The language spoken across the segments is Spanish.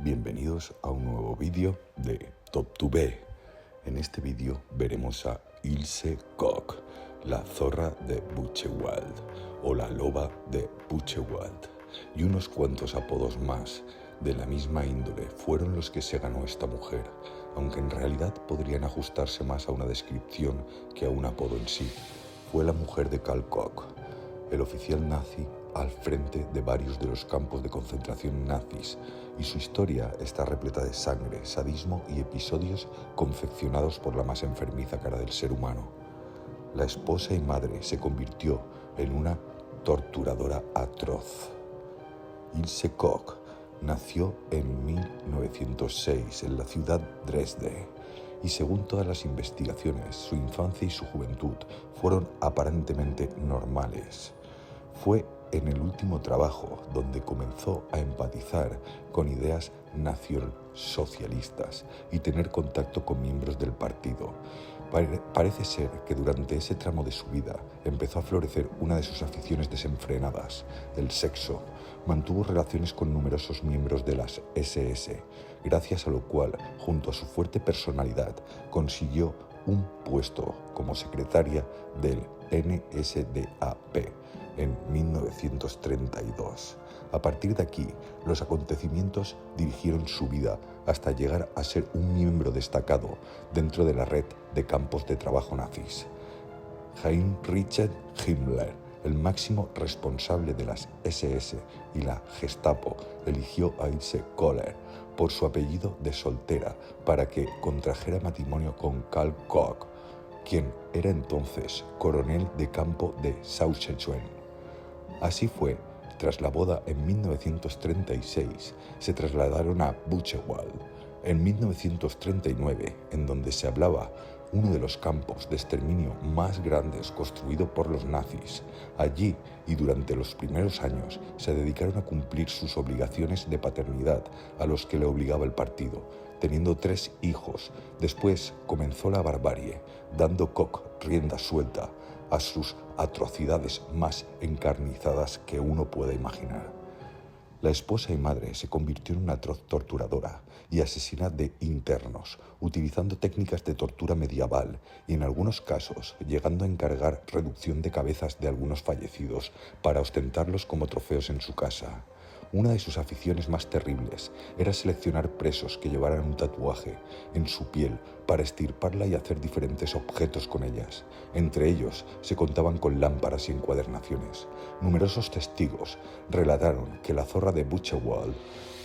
Bienvenidos a un nuevo vídeo de Top2B. En este vídeo veremos a Ilse Koch, la zorra de Buchenwald o la loba de Buchenwald, y unos cuantos apodos más de la misma índole fueron los que se ganó esta mujer, aunque en realidad podrían ajustarse más a una descripción que a un apodo en sí. Fue la mujer de Karl Koch, el oficial nazi al frente de varios de los campos de concentración nazis, y su historia está repleta de sangre, sadismo y episodios confeccionados por la más enfermiza cara del ser humano. La esposa y madre se convirtió en una torturadora atroz. Ilse Koch nació en 1906 en la ciudad Dresde, y según todas las investigaciones, su infancia y su juventud fueron aparentemente normales. Fue en el último trabajo donde comenzó a empatizar con ideas nacionalsocialistas y tener contacto con miembros del partido. Parece ser que durante ese tramo de su vida empezó a florecer una de sus aficiones desenfrenadas, el sexo. Mantuvo relaciones con numerosos miembros de las SS, gracias a lo cual, junto a su fuerte personalidad, consiguió un puesto como secretaria del NSDAP en 1932. A partir de aquí, los acontecimientos dirigieron su vida hasta llegar a ser un miembro destacado dentro de la red de campos de trabajo nazis. Heinrich Himmler, el máximo responsable de las SS y la Gestapo, eligió a Ilse Koch por su apellido de soltera para que contrajera matrimonio con Karl Koch, quien era entonces coronel de campo de Sauschwitz. Así fue, tras la boda en 1936, se trasladaron a Buchenwald. En 1939, en donde se hablaba uno de los campos de exterminio más grandes construido por los nazis. Allí y durante los primeros años se dedicaron a cumplir sus obligaciones de paternidad a los que le obligaba el partido, teniendo 3 hijos. Después comenzó la barbarie, dando Koch rienda suelta a sus atrocidades más encarnizadas que uno pueda imaginar. La esposa y madre se convirtió en una atroz torturadora y asesina de internos, utilizando técnicas de tortura medieval y en algunos casos llegando a encargar reducción de cabezas de algunos fallecidos para ostentarlos como trofeos en su casa. Una de sus aficiones más terribles era seleccionar presos que llevaran un tatuaje en su piel para estirparla y hacer diferentes objetos con ellas. Entre ellos se contaban con lámparas y encuadernaciones. Numerosos testigos relataron que la zorra de Buchenwald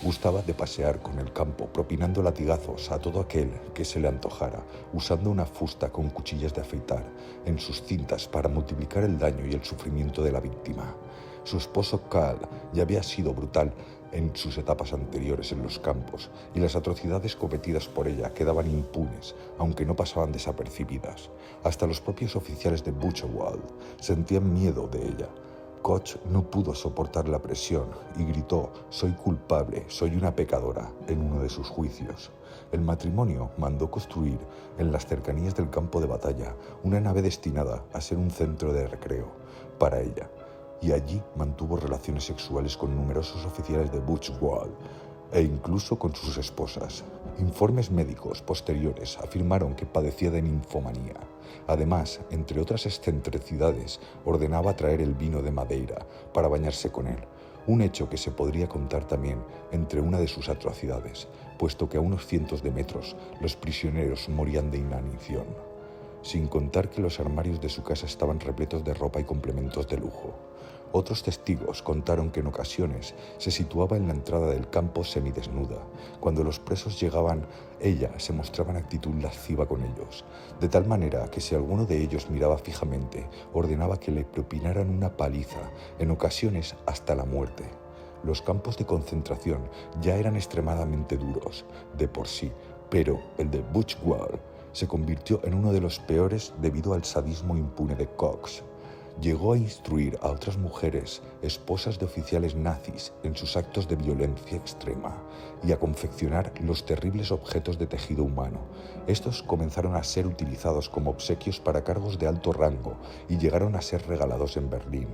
gustaba de pasear con el campo, propinando latigazos a todo aquel que se le antojara, usando una fusta con cuchillas de afeitar en sus cintas para multiplicar el daño y el sufrimiento de la víctima. Su esposo Karl ya había sido brutal en sus etapas anteriores en los campos, y las atrocidades cometidas por ella quedaban impunes, aunque no pasaban desapercibidas. Hasta los propios oficiales de Buchenwald sentían miedo de ella. Koch no pudo soportar la presión y gritó: «Soy culpable, soy una pecadora», en uno de sus juicios. El matrimonio mandó construir en las cercanías del campo de batalla una nave destinada a ser un centro de recreo para ella, y allí mantuvo relaciones sexuales con numerosos oficiales de Buchenwald e incluso con sus esposas. Informes médicos posteriores afirmaron que padecía de ninfomanía. Además, entre otras excentricidades, ordenaba traer el vino de Madeira para bañarse con él, un hecho que se podría contar también entre una de sus atrocidades, puesto que a unos cientos de metros los prisioneros morían de inanición. Sin contar que los armarios de su casa estaban repletos de ropa y complementos de lujo. Otros testigos contaron que en ocasiones se situaba en la entrada del campo semidesnuda. Cuando los presos llegaban, ella se mostraba en actitud lasciva con ellos, de tal manera que si alguno de ellos miraba fijamente, ordenaba que le propinaran una paliza, en ocasiones hasta la muerte. Los campos de concentración ya eran extremadamente duros de por sí, pero el de Buchenwald se convirtió en uno de los peores debido al sadismo impune de Koch. Llegó a instruir a otras mujeres, esposas de oficiales nazis, en sus actos de violencia extrema y a confeccionar los terribles objetos de tejido humano. Estos comenzaron a ser utilizados como obsequios para cargos de alto rango y llegaron a ser regalados en Berlín.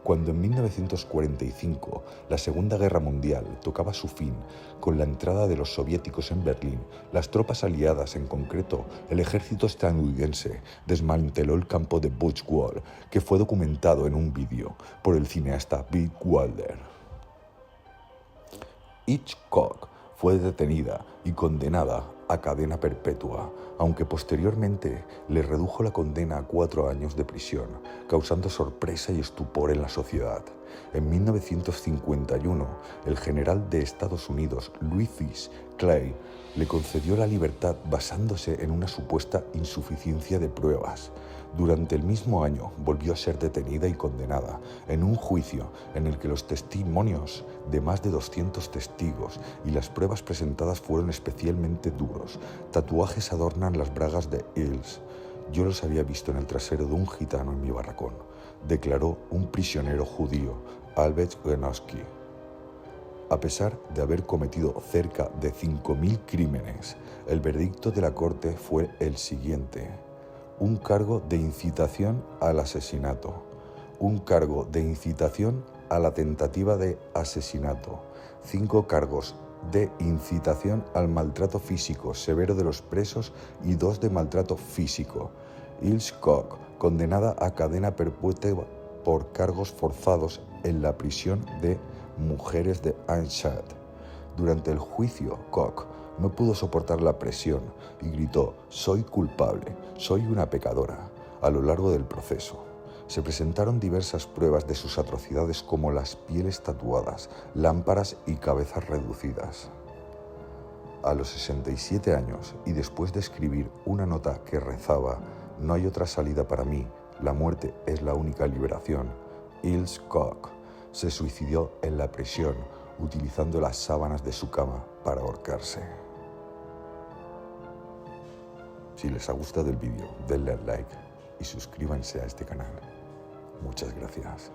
Cuando en 1945 la Segunda Guerra Mundial tocaba su fin con la entrada de los soviéticos en Berlín, las tropas aliadas, en concreto el ejército estadounidense, desmanteló el campo de Buchenwald, que fue documentado en un vídeo por el cineasta Bill Wilder. Hitchcock fue detenida y condenada a cadena perpetua, aunque posteriormente le redujo la condena a 4 años de prisión, causando sorpresa y estupor en la sociedad. En 1951, el general de Estados Unidos, Ulysses Clay, le concedió la libertad basándose en una supuesta insuficiencia de pruebas. Durante el mismo año volvió a ser detenida y condenada en un juicio en el que los testimonios de más de 200 testigos y las pruebas presentadas fueron especialmente duros. Tatuajes adornan las bragas de Hills. Yo los había visto en el trasero de un gitano en mi barracón, declaró un prisionero judío, Albert Genowski. A pesar de haber cometido cerca de 5.000 crímenes, el veredicto de la corte fue el siguiente: un cargo de incitación al asesinato, un cargo de incitación a la tentativa de asesinato, 5 cargos de incitación al maltrato físico severo de los presos y 2 de maltrato físico. Hitchcock, condenada a cadena perpetua por cargos forzados en la prisión de mujeres de Eichstätt. Durante el juicio, Koch no pudo soportar la presión y gritó: «Soy culpable, soy una pecadora». A lo largo del proceso, se presentaron diversas pruebas de sus atrocidades, como las pieles tatuadas, lámparas y cabezas reducidas. A los 67 años, y después de escribir una nota que rezaba: «No hay otra salida para mí, la muerte es la única liberación», Hitchcock se suicidó en la prisión utilizando las sábanas de su cama para ahorcarse. Si les ha gustado el vídeo, denle al like y suscríbanse a este canal. Muchas gracias.